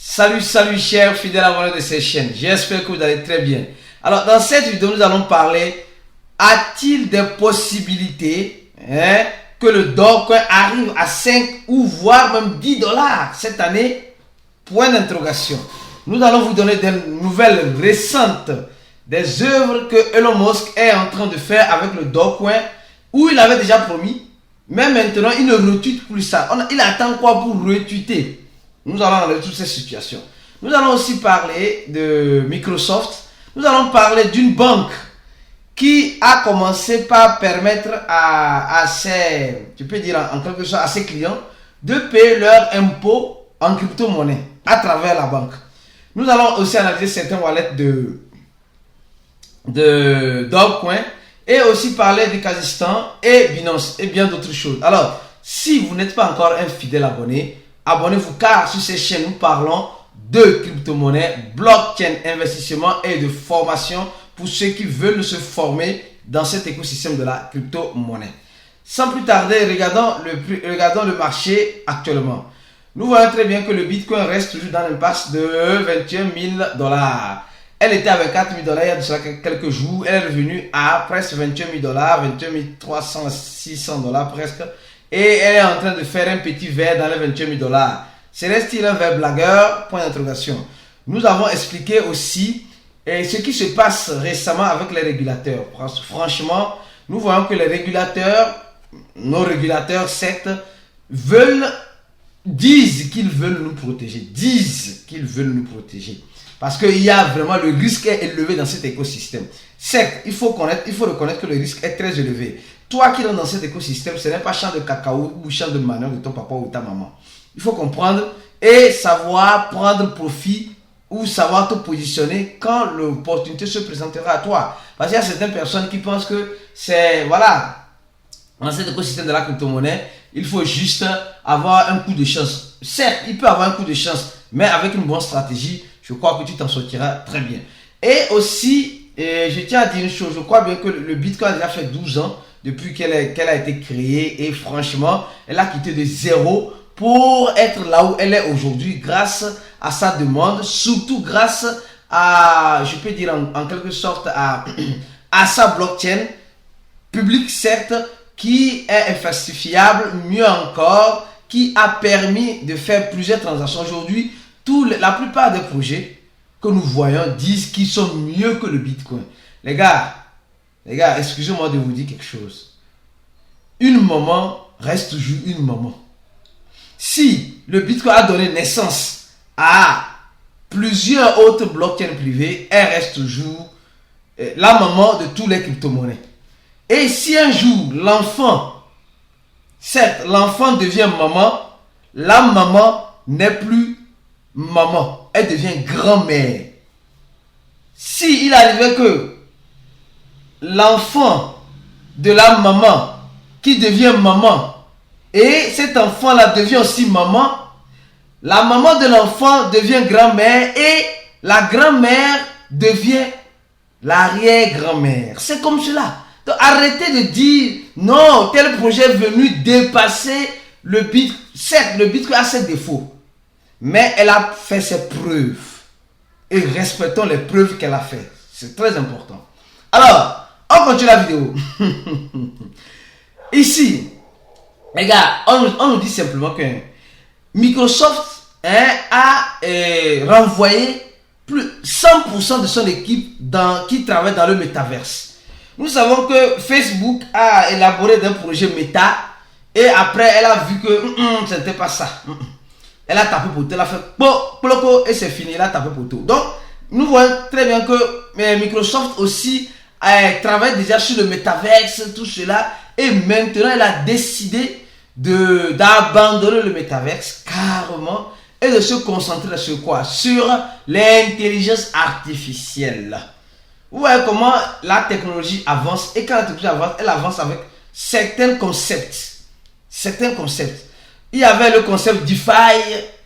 Salut chers fidèles abonnés de cette chaîne, j'espère que vous allez très bien. Alors dans cette vidéo nous allons parler, a-t-il des possibilités que le Dogecoin arrive à 5 ou voire même 10 dollars cette année? Point d'interrogation. Nous allons vous donner des nouvelles récentes, des œuvres que Elon Musk est en train de faire avec le Dogecoin, où il avait déjà promis, mais maintenant il ne retweet plus ça. Il attend quoi pour retweeter? Nous allons regarder toutes ces situations. Nous allons aussi parler de Microsoft. Nous allons parler d'une banque qui a commencé par permettre à ses, tu peux dire en quelque sorte, à ses clients de payer leurs impôts en crypto-monnaie à travers la banque. Nous allons aussi analyser certains wallets de Dogecoin et aussi parler du Kazakhstan et Binance et bien d'autres choses. Alors, si vous n'êtes pas encore un fidèle abonné, abonnez-vous car sur cette chaîne nous parlons de crypto-monnaie, blockchain, investissement et de formation pour ceux qui veulent se former dans cet écosystème de la crypto-monnaie. Sans plus tarder, regardons le marché actuellement. Nous voyons très bien que le Bitcoin reste toujours dans l'impasse de 21 000 dollars. Elle était à 24 000 dollars il y a de cela quelques jours. Elle est revenue à presque 21 000 dollars, 21 300, 600 dollars presque. Et elle est en train de faire un petit verre dans les 21 000 dollars. Serait-il un verre blagueur? Point d'interrogation. Nous avons expliqué aussi ce qui se passe récemment avec les régulateurs. Franchement, nous voyons que les régulateurs, nos régulateurs, certes, disent qu'ils veulent nous protéger. Parce qu'il y a vraiment, le risque est élevé dans cet écosystème. Certes, il faut reconnaître que le risque est très élevé. Toi qui es dans cet écosystème, ce n'est pas champ de cacao ou champ de manioc de ton papa ou de ta maman. Il faut comprendre et savoir prendre profit ou savoir te positionner quand l'opportunité se présentera à toi. Parce qu'il y a certaines personnes qui pensent que c'est, voilà, dans cet écosystème de la crypto-monnaie, il faut juste avoir un coup de chance. Certes, il peut avoir un coup de chance, mais avec une bonne stratégie, je crois que tu t'en sortiras très bien. Et aussi, je tiens à dire une chose, je crois bien que le Bitcoin a déjà fait 12 ans depuis qu'elle a été créée et franchement, elle a quitté de zéro pour être là où elle est aujourd'hui grâce à sa demande, surtout grâce à, je peux dire en quelque sorte, à sa blockchain publique certes, qui est infalsifiable, mieux encore, qui a permis de faire plusieurs transactions. Aujourd'hui, la plupart des projets que nous voyons disent qu'ils sont mieux que le Bitcoin. Les gars, excusez-moi de vous dire quelque chose. Une maman reste toujours une maman. Si le Bitcoin a donné naissance à plusieurs autres blockchains privés, elle reste toujours la maman de tous les crypto-monnaies. Et si un jour l'enfant devient maman, la maman n'est plus maman, elle devient grand-mère. Si il arrivait que l'enfant de la maman qui devient maman et cet enfant-là devient aussi maman, la maman de l'enfant devient grand-mère et la grand-mère devient l'arrière-grand-mère. C'est comme cela. Donc arrêtez de dire non, tel projet est venu dépasser le Bitcoin. Certes, le Bitcoin a ses défauts, mais elle a fait ses preuves. Et respectons les preuves qu'elle a fait. C'est très important. Alors, on continue la vidéo. Ici, les gars, on nous dit simplement que Microsoft a renvoyé 100% de son équipe qui travaille dans le métaverse. Nous savons que Facebook a élaboré un projet méta et après elle a vu que ce n'était pas ça. Elle a tapé poteau, elle a fait ploco et c'est fini, elle a tapé poteau. Donc, nous voyons très bien que Microsoft aussi travaille déjà sur le métaverse, tout cela. Et maintenant, elle a décidé d'abandonner le métaverse carrément et de se concentrer sur quoi? Sur l'intelligence artificielle. Vous voyez comment la technologie avance et quand la technologie avance, elle avance avec certains concepts. Il y avait le concept DeFi.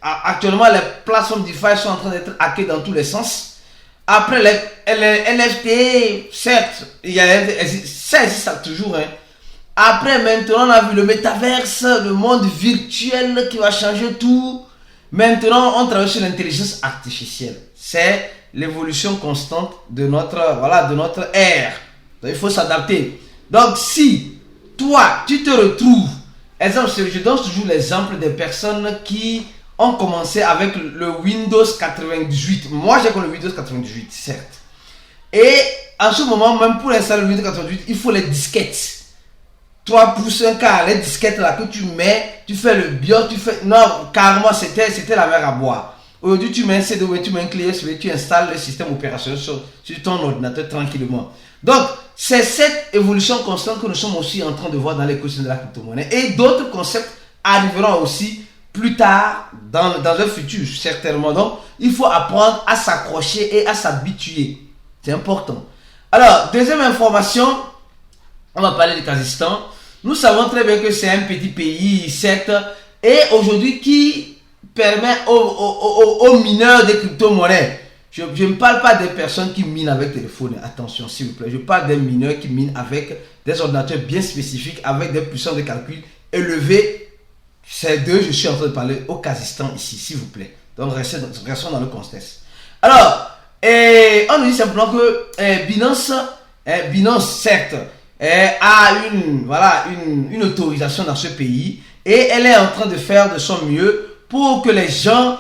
Actuellement, les plateformes DeFi sont en train d'être hackées dans tous les sens. Après, les NFT, certes, ça existe toujours. Après, maintenant, on a vu le métaverse, le monde virtuel qui va changer tout. Maintenant, on travaille sur l'intelligence artificielle. C'est l'évolution constante de notre, voilà, de notre ère. Donc, il faut s'adapter. Donc, si toi, tu te retrouves, exemple, je donne toujours l'exemple des personnes qui ont commencé avec le Windows 98. Moi, j'ai comme le Windows 98, certes. Et en ce moment, même pour installer le Windows 98, il faut les disquettes. 3 pouces, un quart, les disquettes là que tu mets, tu fais le BIOS, tu fais... Non, carrément, c'était la mer à boire. Aujourd'hui, tu mets un CD, tu mets un clé USB, tu installes le système opérationnel sur ton ordinateur tranquillement. Donc, c'est cette évolution constante que nous sommes aussi en train de voir dans l'écosystème de la crypto-monnaie. Et d'autres concepts arriveront aussi plus tard dans un futur, certainement. Donc, il faut apprendre à s'accrocher et à s'habituer. C'est important. Alors, deuxième information, on va parler du Kazakhstan. Nous savons très bien que c'est un petit pays, certes, et aujourd'hui qui permet aux mineurs des crypto-monnaies. Je ne parle pas des personnes qui minent avec téléphone, attention s'il vous plaît. Je parle des mineurs qui minent avec des ordinateurs bien spécifiques, avec des puissances de calcul élevées. C'est d'eux, je suis en train de parler au Kazakhstan ici, s'il vous plaît. Donc restons dans le contexte. Alors, on nous dit simplement que Binance, certes, a une autorisation dans ce pays et elle est en train de faire de son mieux pour que les gens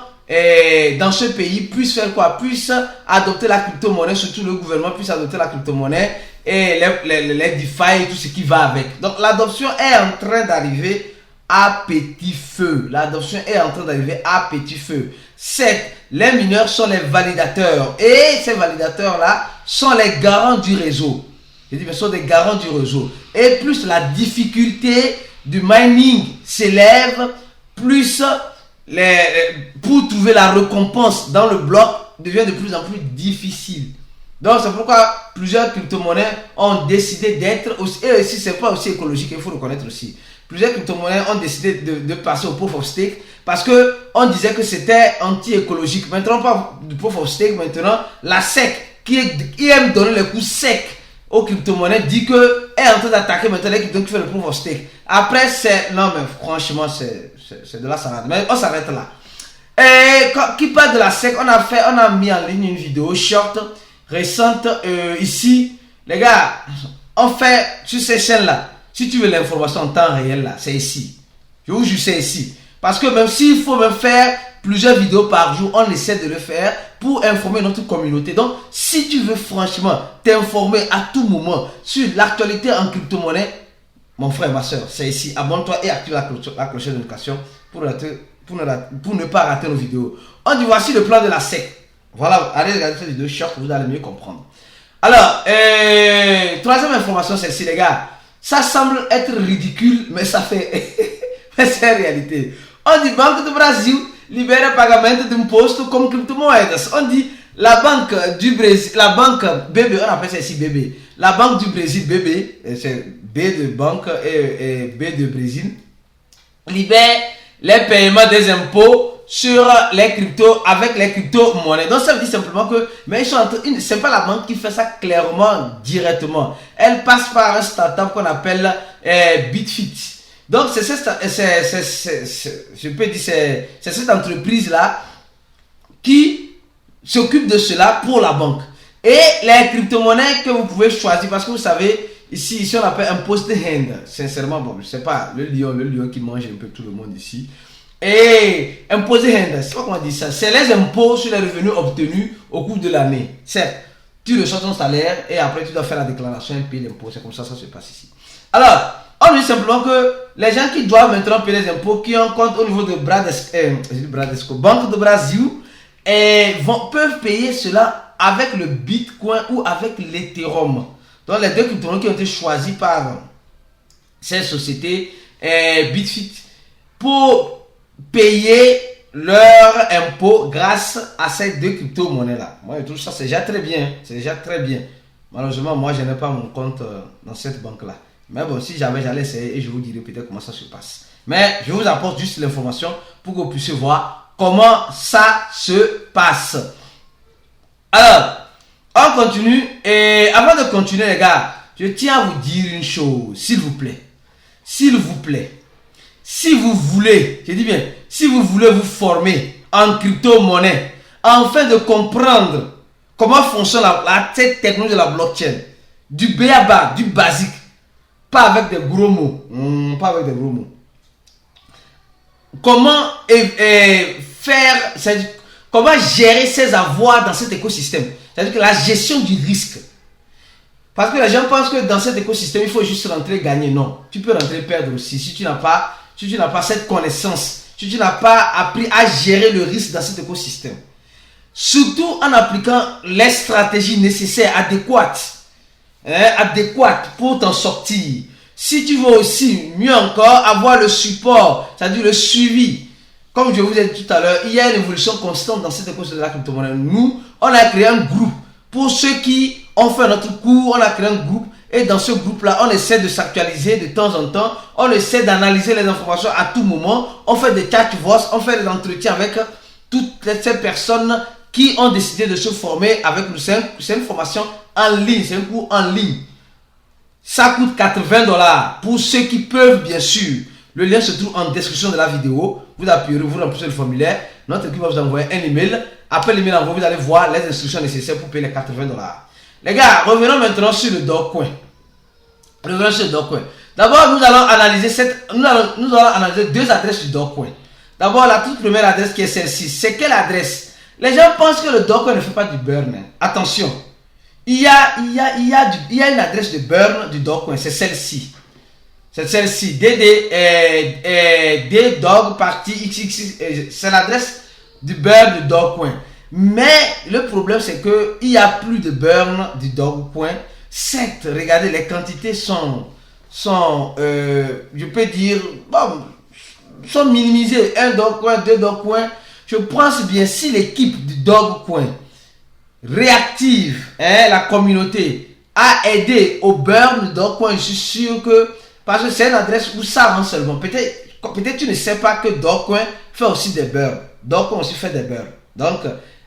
dans ce pays puissent faire quoi? Puissent adopter la crypto-monnaie, surtout le gouvernement puisse adopter la crypto-monnaie et les DeFi et tout ce qui va avec. Donc l'adoption est en train d'arriver à petit feu. L'adoption est en train d'arriver à petit feu. Certes, les mineurs sont les validateurs et ces validateurs-là sont les garants du réseau. Je dis, mais sont des garants du réseau. Et plus la difficulté du mining s'élève, plus pour trouver la récompense dans le bloc devient de plus en plus difficile. Donc c'est pourquoi plusieurs crypto-monnaies ont décidé d'être aussi, et aussi c'est pas aussi écologique, il faut reconnaître aussi. Plusieurs crypto-monnaies ont décidé de passer au proof of stake parce que on disait que c'était anti-écologique. Maintenant, pas du proof of stake, maintenant la SEC qui aime donner les coups secs aux crypto-monnaies dit que est en train d'attaquer maintenant les crypto qui fait le proof of stake. Après, non mais franchement, c'est de la salade. Mais on s'arrête là. Et qui parle de la SEC, on a mis en ligne une vidéo short récente ici. Les gars, on fait sur ces chaînes-là. Si tu veux l'information en temps réel, là, c'est ici. Je vous jure, c'est ici. Parce que même s'il faut même faire plusieurs vidéos par jour, on essaie de le faire pour informer notre communauté. Donc, si tu veux franchement t'informer à tout moment sur l'actualité en crypto-monnaie, mon frère, ma soeur, c'est ici. Abonne-toi et active la cloche de notification pour ne pas rater nos vidéos. On dit voici le plan de la SEC. Voilà, allez regarder cette vidéo short, vous allez mieux comprendre. Alors, troisième information, c'est ici, les gars. Ça semble être ridicule, mais ça fait... mais c'est réalité. On dit Banque do Brasil libera pagamento d'imposto comme crypto-moedas. On dit la banque du Brésil, la banque BB, on appelle ça ici BB. La banque du Brésil, BB, c'est B de banque et B de Brésil, libère les paiements des impôts sur les cryptos avec les crypto-monnaies. Donc ça veut dire simplement que, mais c'est pas la banque qui fait ça clairement directement. Elle passe par un startup qu'on appelle Bitfit. Donc c'est cette entreprise là qui s'occupe de cela pour la banque. Et les crypto-monnaies que vous pouvez choisir, parce que vous savez, ici on appelle un post-hand. Sincèrement, bon, je sais pas, le lion qui mange un peu tout le monde ici. Et imposer hand, c'est pas comment on dit ça, c'est les impôts sur les revenus obtenus au cours de l'année. Certes, tu reçois ton salaire et après tu dois faire la déclaration et payer l'impôt. C'est comme ça que ça se passe ici. Alors, on dit simplement que les gens qui doivent maintenant payer les impôts, qui ont compte au niveau de Banque do Brasil, peuvent payer cela avec le Bitcoin ou avec l'Ethereum. Donc les deux crypto-monnaies qui ont été choisis par ces sociétés Bitfit pour payer leur impôt grâce à ces deux crypto-monnaies là. Moi je trouve ça c'est déjà très bien. C'est déjà très bien. Malheureusement moi je n'ai pas mon compte dans cette banque là. Mais bon, si j'allais essayer et je vous dirai peut-être comment ça se passe. Mais je vous apporte juste l'information pour que vous puissiez voir comment ça se passe. Alors, on continue. Et avant de continuer les gars, je tiens à vous dire une chose, s'il vous plaît. S'il vous plaît. Si vous voulez, je dis bien, si vous voulez vous former en crypto-monnaie, afin de comprendre comment fonctionne cette technologie de la blockchain. Du béaba, du basique. Pas avec des gros mots. Pas avec des gros mots. Comment comment gérer ses avoirs dans cet écosystème. C'est-à-dire que la gestion du risque. Parce que les gens pensent que dans cet écosystème, il faut juste rentrer gagner. Non. Tu peux rentrer perdre aussi. Si tu n'as pas cette connaissance, si tu n'as pas appris à gérer le risque dans cet écosystème. Surtout en appliquant les stratégies nécessaires, adéquates pour t'en sortir. Si tu veux aussi, mieux encore, avoir le support, c'est-à-dire le suivi. Comme je vous ai dit tout à l'heure, il y a une évolution constante dans cette écosystème de la crypto-monnaie. Nous, on a créé un groupe. Pour ceux qui ont fait notre cours, on a créé un groupe. Et dans ce groupe-là, on essaie de s'actualiser de temps en temps. On essaie d'analyser les informations à tout moment. On fait des chat voice, on fait des entretiens avec toutes ces personnes qui ont décidé de se former avec nous. C'est une formation en ligne, c'est un cours en ligne. Ça coûte $80 pour ceux qui peuvent, bien sûr. Le lien se trouve en description de la vidéo. Vous appuyez, vous remplissez le formulaire. Notre équipe va vous envoyer un email. Après l'email envoyé, vous allez voir les instructions nécessaires pour payer les $80. Les gars, revenons maintenant sur le Dogecoin. D'abord, nous allons analyser deux adresses du Dogecoin. D'abord, la toute première adresse qui est celle-ci. C'est quelle adresse? Les gens pensent que le Dogecoin ne fait pas du burn. Attention. Il y a une adresse de burn du Dogecoin. C'est celle-ci. C'est celle-ci. DDOG partie XXX. C'est l'adresse du burn du Dogecoin. Mais le problème, c'est qu'il n'y a plus de burn du Dogecoin. Certes, regardez, les quantités sont je peux dire, bon, sont minimisées. Un Dogecoin, deux Dogecoins. Je pense bien, si l'équipe du Dogecoin réactive la communauté à aider au burn du Dogecoin, je suis sûr que, parce que c'est une adresse où ça rend seulement. Peut-être tu ne sais pas que Dogecoin fait aussi des burns. Dogecoin aussi fait des burns. Donc,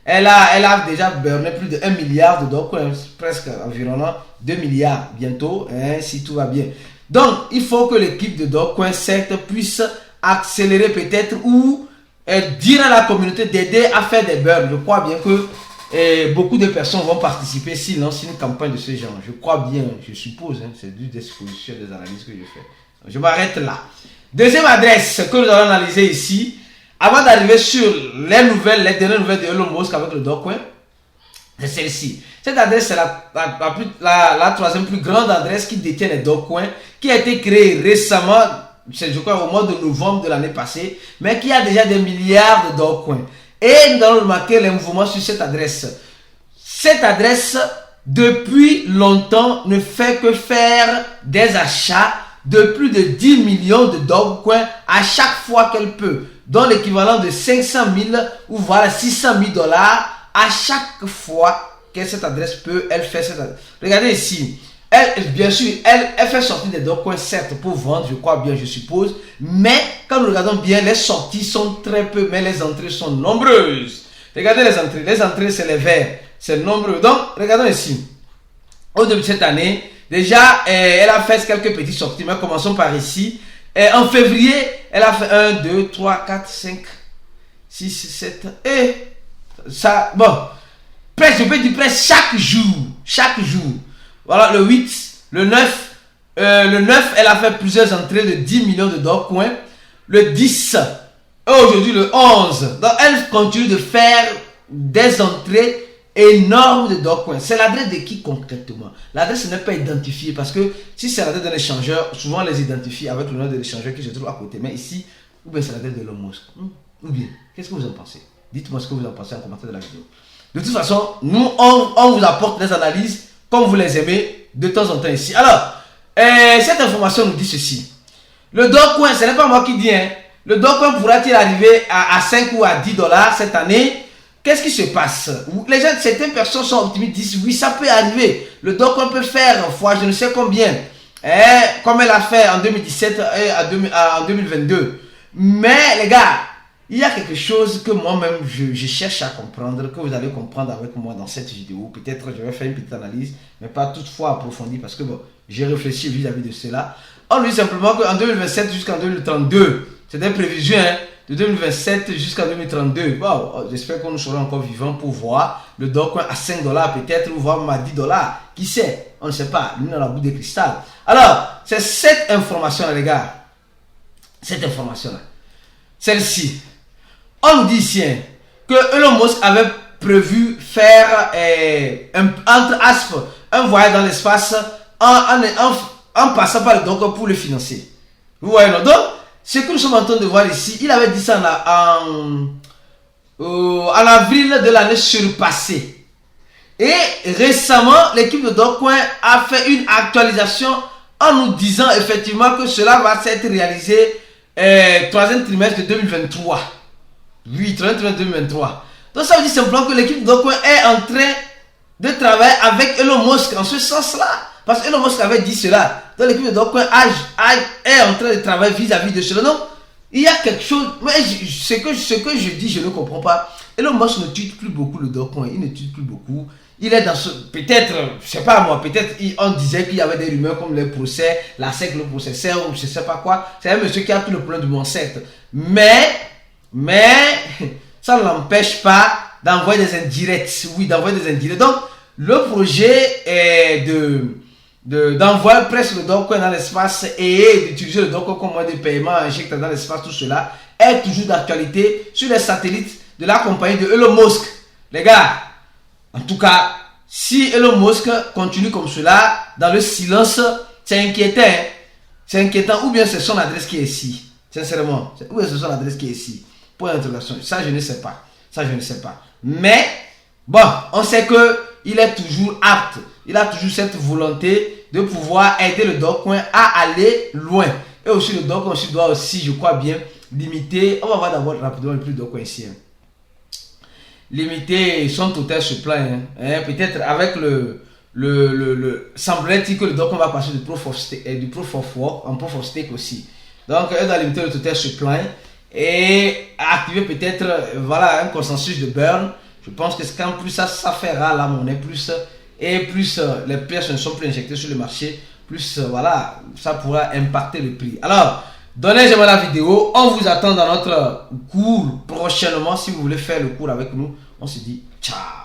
elle a déjà burné plus de 1 milliard de Dogecoin, presque environ 2 milliards bientôt, si tout va bien. Donc, il faut que l'équipe de Dogecoin, certes, puisse accélérer peut-être ou dire à la communauté d'aider à faire des burns. Je crois bien que beaucoup de personnes vont participer s'ils lancent une campagne de ce genre. Je crois bien, je suppose, c'est des expositions, des analyses que je fais. Donc, je m'arrête là. Deuxième adresse que nous allons analyser ici, avant d'arriver sur les dernières nouvelles de Elon Musk avec le Dogecoin, c'est celle-ci. Cette adresse, c'est la troisième plus grande adresse qui détient les Dogecoin, qui a été créée récemment, je crois au mois de novembre de l'année passée, mais qui a déjà des milliards de Dogecoin. Et nous allons remarquer les mouvements sur cette adresse. Cette adresse, depuis longtemps, ne fait que faire des achats de plus de 10 millions de Dogecoin à chaque fois qu'elle peut, dont l'équivalent de 500 000 ou voilà 600 000 $ à chaque fois que cette adresse peut, elle fait cette adresse. Regardez ici, bien sûr, elle fait sortir des Dogecoin, certes pour vendre, je crois bien, je suppose, mais quand nous regardons bien, les sorties sont très peu, mais les entrées sont nombreuses. Regardez les entrées c'est les verts, c'est nombreux. Donc, regardons ici, au début de cette année, déjà, elle a fait quelques petites sorties, mais commençons par ici. En février, elle a fait 1, 2, 3, 4, 5, 6, 7, et ça, bon, presque, je peux dire presque chaque jour. Voilà, le 8, le 9, elle a fait plusieurs entrées de 10 millions de Dogecoin. Le 10, et aujourd'hui le 11. Donc, elle continue de faire des entrées énormes de Dogecoin. C'est l'adresse de qui concrètement? L'adresse n'est pas identifiée parce que si c'est l'adresse d'un échangeur, souvent on les identifie avec le nom de l'échangeur qui se trouve à côté. Mais ici, ou bien c'est l'adresse de Elon Musk. Ou bien, qu'est-ce que vous en pensez? Dites-moi ce que vous en pensez en commentaire de la vidéo. De toute façon, nous, on vous apporte des analyses comme vous les aimez de temps en temps ici. Alors, cette information nous dit ceci. Le Dogecoin, ce n'est pas moi qui dis, le Dogecoin pourra-t-il arriver à 5 ou à 10 $ cette année? Qu'est-ce qui se passe? Les gens, certaines personnes sont optimistes, disent oui, ça peut arriver. Le Dogecoin peut faire fois je ne sais combien, comme elle a fait en 2017 et en 2022. Mais les gars, il y a quelque chose que moi-même je cherche à comprendre, que vous allez comprendre avec moi dans cette vidéo. Peut-être je vais faire une petite analyse, mais pas toutefois approfondie parce que bon, j'ai réfléchi vis-à-vis de cela. On dit simplement qu'en 2027 jusqu'en 2032, c'est des prévisions, de 2027 jusqu'à 2032. Wow, j'espère que nous serons encore vivants pour voir le Dogecoin à 5 dollars peut-être, ou voire même à 10 dollars. Qui sait? On ne sait pas. Nous, dans la boule de cristal. Alors, c'est cette information, les gars. Cette information-là. Celle-ci. On nous dit ici hein, que Elon Musk avait prévu faire entre astres un voyage dans l'espace en passant par le Dogecoin pour le financer. Vous voyez, non? Donc, ce que nous sommes en train de voir ici, il avait dit ça en avril de l'année surpassée. Et récemment, l'équipe de Dogecoin a fait une actualisation en nous disant effectivement que cela va s'être réalisé troisième trimestre de 2023. Oui, troisième trimestre de 2023. Donc ça veut dire simplement que l'équipe de Dogecoin est en train de travailler avec Elon Musk en ce sens-là. Parce que Elon Musk avait dit cela. Donc l'équipe de Dogecoin est en train de travailler vis-à-vis de cela. Donc il y a quelque chose. Mais ce que je dis, je ne comprends pas. Elon Musk ne tue plus beaucoup le Dogecoin. Il ne tue plus beaucoup. Il est dans ce... Peut-être, je sais pas moi, peut-être on disait qu'il y avait des rumeurs comme le procès, la secte, le processeur, ou je sais pas quoi. C'est un monsieur qui a tout le problème de mon secte. Mais, ça ne l'empêche pas d'envoyer des indirects. Oui, d'envoyer des indirects. Donc, le projet est d'envoyer presque le Dogecoin dans l'espace et d'utiliser le Dogecoin comme moyen de paiement injecté dans l'espace, tout cela est toujours d'actualité sur les satellites de la compagnie de Elon Musk. Les gars, en tout cas, si Elon Musk continue comme cela, dans le silence, c'est inquiétant. Hein? C'est inquiétant. Ou bien c'est son adresse qui est ici. Sincèrement. Ou bien c'est son adresse qui est ici. Point d'interrogation. Ça, je ne sais pas. Ça, je ne sais pas. Mais, bon, on sait qu'il est toujours apte. Il a toujours cette volonté de pouvoir aider le Dogecoin à aller loin. Et aussi, le Dogecoin aussi doit aussi, je crois bien, limiter. On va voir d'abord rapidement le plus de Dogecoin ici. Hein. Limiter son total supply. Hein. Peut-être avec semblerait-il que le Dogecoin va passer du proof of work en proof of stake aussi. Donc, elle doit limiter le total supply et activer peut-être voilà, un consensus de burn. Je pense que quand plus ça fera la monnaie, plus les pièces ne sont plus injectées sur le marché, plus voilà, ça pourra impacter le prix. Alors, donnez j'aime la vidéo. On vous attend dans notre cours prochainement. Si vous voulez faire le cours avec nous, on se dit ciao.